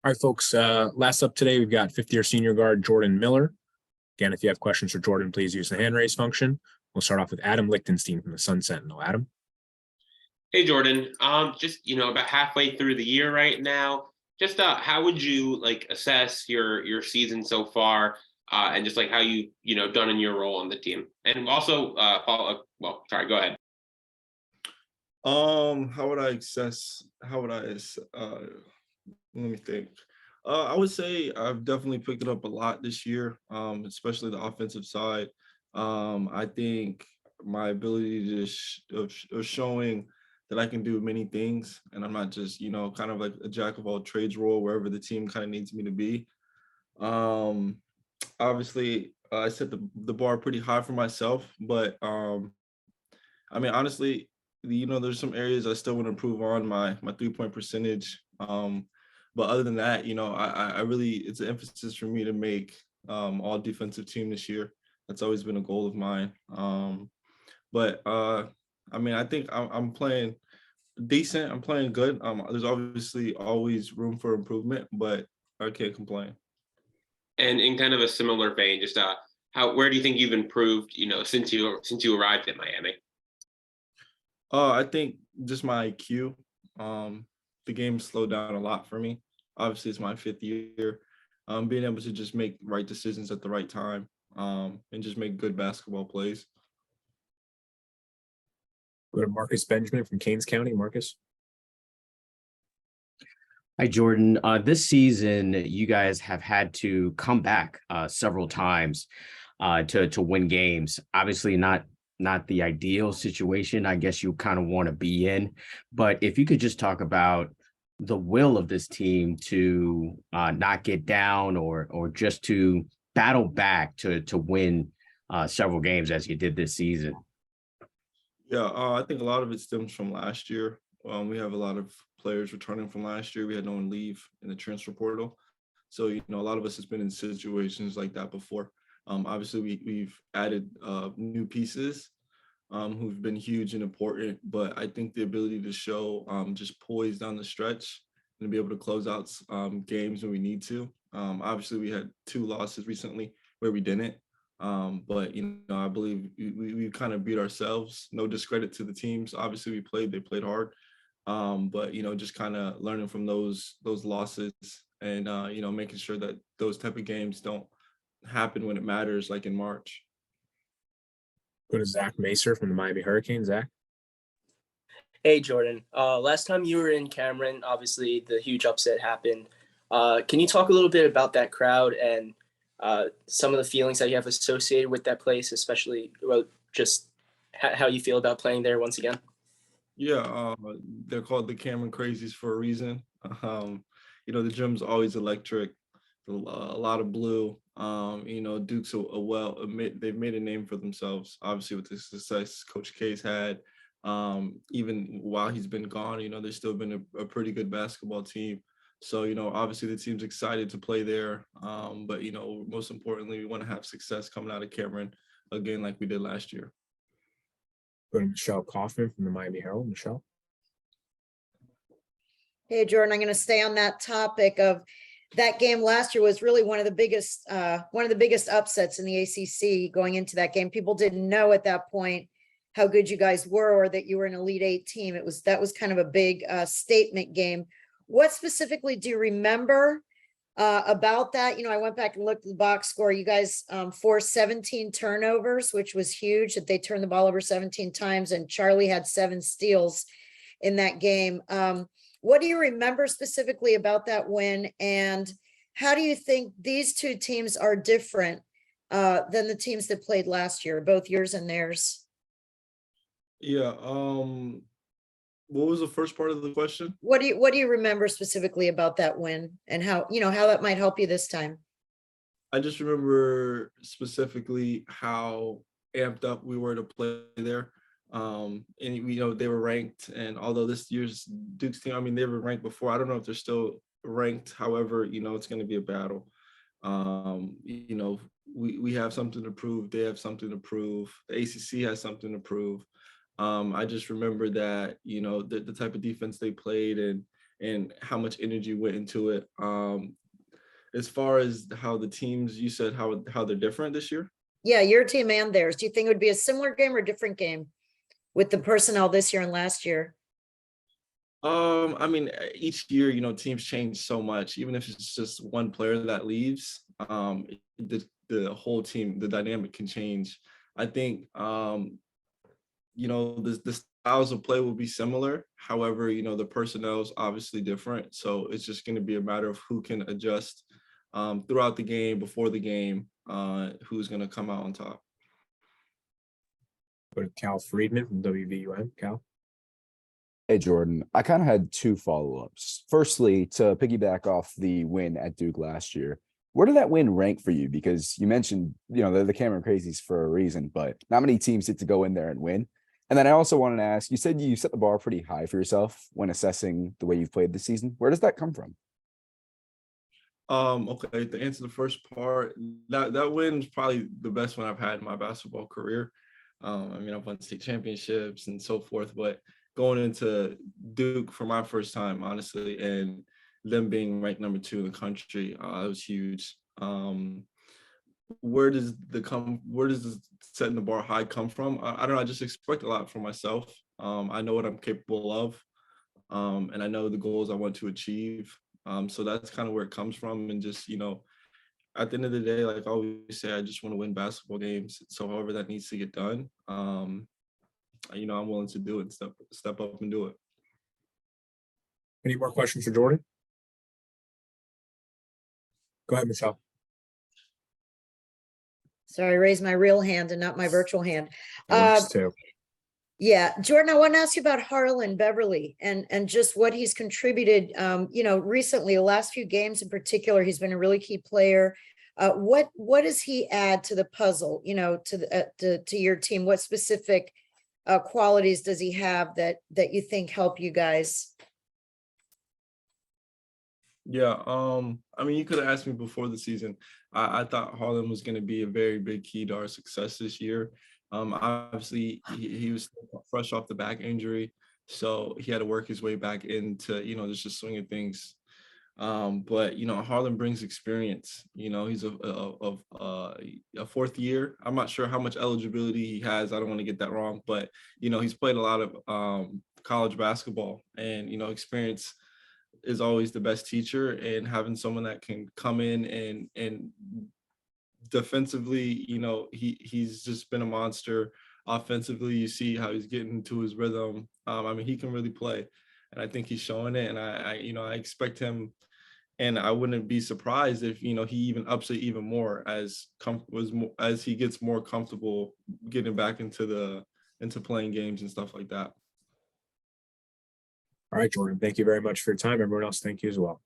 All right, folks. Last up today, we've got fifth-year senior guard Jordan Miller. Again, if you have questions for Jordan, please use the hand raise function. We'll start off with Adam Lichtenstein from the Sun Sentinel. Adam. Hey Jordan, just about halfway through the year right now. Just how would you assess your season so far, and just how you done in your role on the team, and also follow. Well, sorry, go ahead. How would I assess? Let me think. I would say I've definitely picked it up a lot this year, especially the offensive side. I think my ability of showing that I can do many things, and I'm not just kind of like a jack of all trades role wherever the team kind of needs me to be. Um, Obviously, I set the bar pretty high for myself, but I mean, honestly, there's some areas I still want to improve on my 3-point percentage. But other than that, I really it's an emphasis for me to make all defensive team this year. That's always been a goal of mine. But I mean, I think I'm playing decent. I'm playing good. There's obviously always room for improvement, but I can't complain. And in kind of a similar vein, just where do you think you've improved? Since you arrived in Miami. I think just my IQ. The game slowed down a lot for me. Obviously, it's my fifth year. Being able to just make right decisions at the right time, and just make good basketball plays. Go to Marcus Benjamin from Keynes County. Marcus. Hi, Jordan. This season, you guys have had to come back several times to win games. Obviously, not the ideal situation, I guess you kind of want to be in. But if you could just talk about the will of this team to not get down or just to battle back to win several games as you did this season. Yeah, I think a lot of it stems from last year. We have a lot of players returning from last year. We had no one leave in the transfer portal. So, a lot of us has been in situations like that before. Obviously, we've added new pieces who've been huge and important, but I think the ability to show just poise down the stretch and to be able to close out games when we need to. Obviously, we had 2 losses recently where we didn't. But I believe we kind of beat ourselves. No discredit to the teams. Obviously, they played hard. But just kind of learning from those losses and making sure that those type of games don't happen when it matters, like in March. Go to Zach Macer from the Miami Hurricanes. Zach. Hey, Jordan. Last time you were in Cameron, obviously the huge upset happened. Can you talk a little bit about that crowd and some of the feelings that you have associated with that place, especially just how you feel about playing there once again? Yeah, they're called the Cameron Crazies for a reason. The gym's always electric, a lot of blue. Duke's they've made a name for themselves, obviously with the success Coach K's had. Even while he's been gone, they've still been a pretty good basketball team. So, obviously the team's excited to play there. But, most importantly, we want to have success coming out of Cameron again, like we did last year. Go to Michelle Kaufman from the Miami Herald. Michelle. Hey, Jordan, I'm going to stay on that topic of that game last year was really one of the biggest upsets in the ACC going into that game. People didn't know at that point how good you guys were or that you were an Elite Eight team. That was kind of a big statement game. What specifically do you remember about that? I went back and looked at the box score. You guys forced 17 turnovers, which was huge, that they turned the ball over 17 times, and Charlie had 7 steals in that game. What do you remember specifically about that win? And how do you think these 2 teams are different than the teams that played last year, both yours and theirs? Yeah. What was the first part of the question? What do you remember specifically about that win and how that might help you this time? I just remember specifically how amped up we were to play there. And they were ranked, and although this year's Duke's team, I mean, they were ranked before. I don't know if they're still ranked. However, it's going to be a battle. We have something to prove. They have something to prove. The ACC has something to prove. I just remember that, the type of defense they played and and how much energy went into it. As far as how the teams, you said how they're different this year. Yeah, your team and theirs. Do you think it would be a similar game or a different game with the personnel this year and last year? I mean, each year, teams change so much. Even if it's just one player that leaves, the whole team, the dynamic can change. I think, the styles of play will be similar. However, the personnel is obviously different. So it's just going to be a matter of who can adjust throughout the game, before the game, who's going to come out on top. Go to Cal Friedman from WVUM. Cal. Hey, Jordan, I kind of had two follow-ups. Firstly, to piggyback off the win at Duke last year, where did that win rank for you? Because you mentioned, they're the Cameron Crazies for a reason, but not many teams get to go in there and win. And then I also wanted to ask, you said you set the bar pretty high for yourself when assessing the way you've played this season. Where does that come from? Okay, to answer the first part, that win is probably the best one I've had in my basketball career. I've won state championships and so forth, but going into Duke for my first time, honestly, and them being ranked number 2 in the country, it was huge. Where does the setting the bar high come from? I don't know. I just expect a lot from myself. I know what I'm capable of, and I know the goals I want to achieve. So that's kind of where it comes from. And just, at the end of the day, like I always say, I just want to win basketball games. So however that needs to get done, I'm willing to do it, step up and do it. Any more questions for Jordan? Go ahead, Michelle. Sorry, I raised my real hand and not my virtual hand. That works too. Yeah, Jordan, I want to ask you about Harlan Beverly and just what he's contributed. Recently, the last few games in particular, he's been a really key player. What does he add to the puzzle? To your team. What specific qualities does he have that you think help you guys? Yeah, you could have asked me before the season. I thought Harlan was going to be a very big key to our success this year. Obviously, he was fresh off the back injury, so he had to work his way back into, just the swing of things. But Harlan brings experience. He's a fourth year. I'm not sure how much eligibility he has. I don't want to get that wrong, but he's played a lot of college basketball, and experience is always the best teacher. And having someone that can come in and defensively, he's just been a monster. Offensively, you see how he's getting into his rhythm. He can really play, and I think he's showing it. And I expect him, and I wouldn't be surprised if he even ups it even more as he gets more comfortable getting back into playing games and stuff like that. All right, Jordan. Thank you very much for your time. Everyone else, thank you as well.